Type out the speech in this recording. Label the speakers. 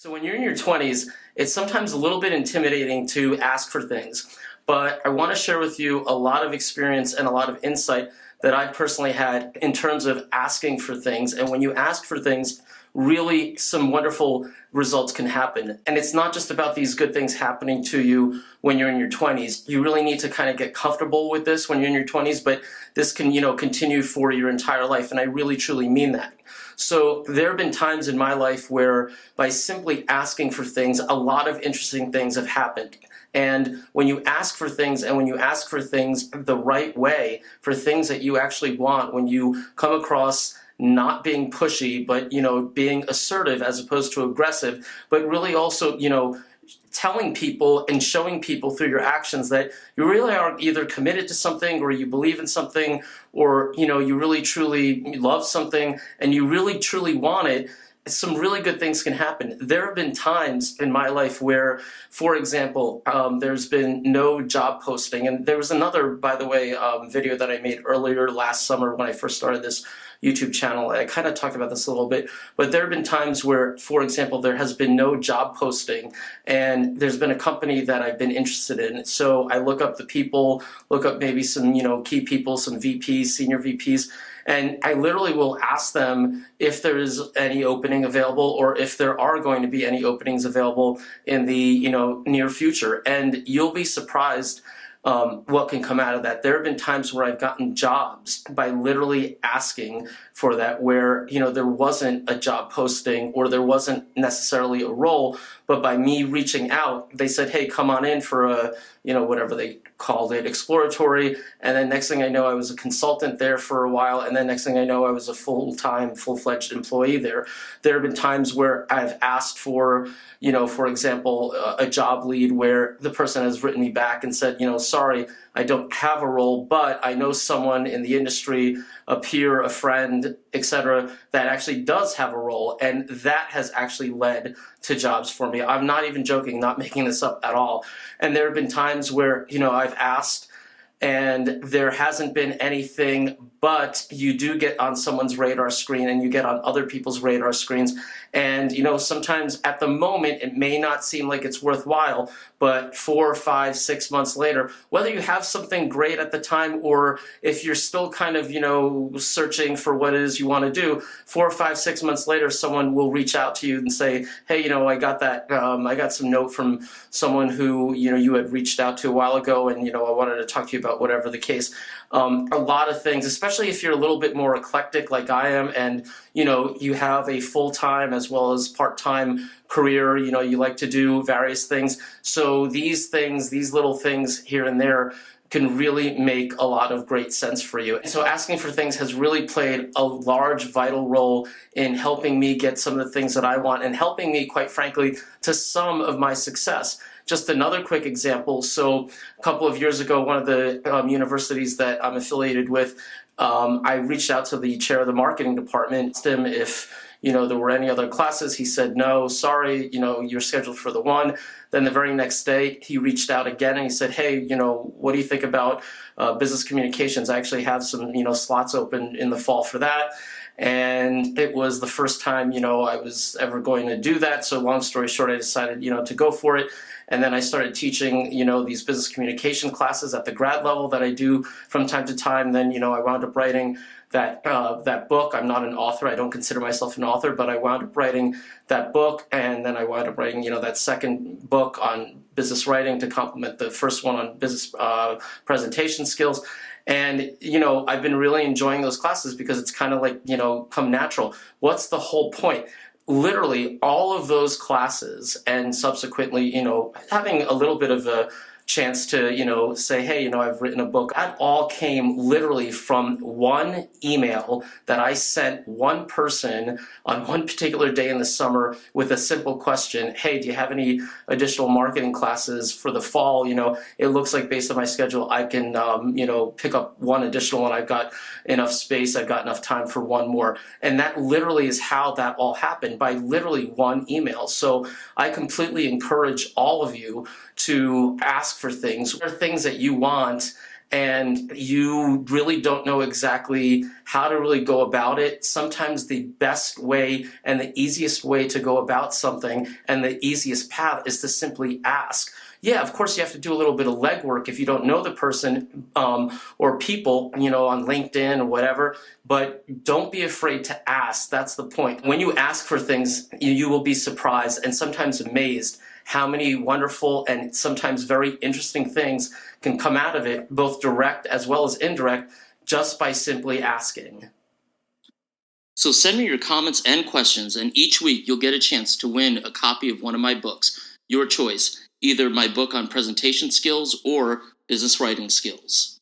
Speaker 1: So when you're in your 20s, it's sometimes a little bit intimidating to ask for things, but I want to share with you a lot of experience and a lot of insight that I've personally had in terms of asking for things. And when you ask for things, really some wonderful results can happen. And it's not just about these good things happening to you when you're in your 20s. You really need to kind of get comfortable with this when you're in your 20s, but this can, continue for your entire life. And I really truly mean that. So there have been times in my life where by simply asking for things, a lot of interesting things have happened. And when you ask for things, and when you ask for things the right way, for things that you actually want, when you come across not being pushy, but being assertive as opposed to aggressive, but really also telling people and showing people through your actions that you really are either committed to something, or you believe in something, or you really truly love something and you really truly want it, some really good things can happen. There have been times in my life where, for example, there's been no job posting. And there was another, by the way, video that I made earlier last summer when I first started this YouTube channel. I kind of talked about this a little bit, but there have been times where, for example, there has been no job posting and there's been a company that I've been interested in. So I look up the people, look up maybe some, key people, some VPs, senior VPs, and I literally will ask them if there is any opening available or if there are going to be any openings available in the near future. And you'll be surprised what can come out of that. There have been times where I've gotten jobs by literally asking for that, where there wasn't a job posting or there wasn't necessarily a role, but by me reaching out, they said, hey, come on in for a whatever they called it, exploratory. And then next thing I know, I was a consultant there for a while, and then next thing I know, I was a full-time, full-fledged employee there. There have been times where I've asked for for example, a job lead where the person has written me back and said, sorry, I don't have a role, but I know someone in the industry, a peer, a friend, etc., that actually does have a role, and that has actually led to jobs for me. I'm not even joking, not making this up at all. And there have been times where, I've asked and there hasn't been anything, but you do get on someone's radar screen and you get on other people's radar screens. And, sometimes at the moment, it may not seem like it's worthwhile, but 4, 5, 6 months later, whether you have something great at the time or if you're still kind of, searching for what it is you want to do, 4, 5, 6 months later, someone will reach out to you and say, hey, I got that, I got some note from someone who, you had reached out to a while ago, and, I wanted to talk to you about whatever the case. A lot of things, especially if you're a little bit more eclectic like I am, and you have a full-time as well as part-time career, you like to do various things. So these things, these little things here and there can really make a lot of great sense for you. So asking for things has really played a large, vital role in helping me get some of the things that I want and helping me, quite frankly, to some of my success. Just another quick example. So a couple of years ago, one of the universities that I'm affiliated with, I reached out to the chair of the marketing department, asked him if there were any other classes. He said, no, sorry, you're scheduled for the one. Then the very next day, he reached out again and he said, hey, what do you think about business communications? I actually have some, slots open in the fall for that. And it was the first time, I was ever going to do that. So long story short, I decided, to go for it. And then I started teaching, these business communication classes at the grad level that I do from time to time. Then, I wound up writing that book. I'm not an author. I don't consider myself an author, but I wound up writing that book. And then I wound up writing, that second book on business writing to complement the first one on business presentation skills. And, I've been really enjoying those classes because it's kind of like, come natural. What's the whole point? Literally all of those classes and subsequently, having a little bit of a chance to, say, hey, I've written a book. That all came literally from one email that I sent one person on one particular day in the summer with a simple question. Hey, do you have any additional marketing classes for the fall? It looks like based on my schedule, I can, pick up one additional one. I've got enough space. I've got enough time for one more. And that literally is how that all happened, by literally one email. So I completely encourage all of you to ask for things, or things that you want, and you really don't know exactly how to really go about it, sometimes the best way and the easiest way to go about something and the easiest path is to simply ask. Yeah, of course you have to do a little bit of legwork if you don't know the person or people, on LinkedIn or whatever, but don't be afraid to ask. That's the point. When you ask for things, you will be surprised and sometimes amazed how many wonderful and sometimes very interesting things can come out of it, both direct as well as indirect, just by simply asking. So send me your comments and questions, and each week you'll get a chance to win a copy of one of my books, your choice, either my book on presentation skills or business writing skills.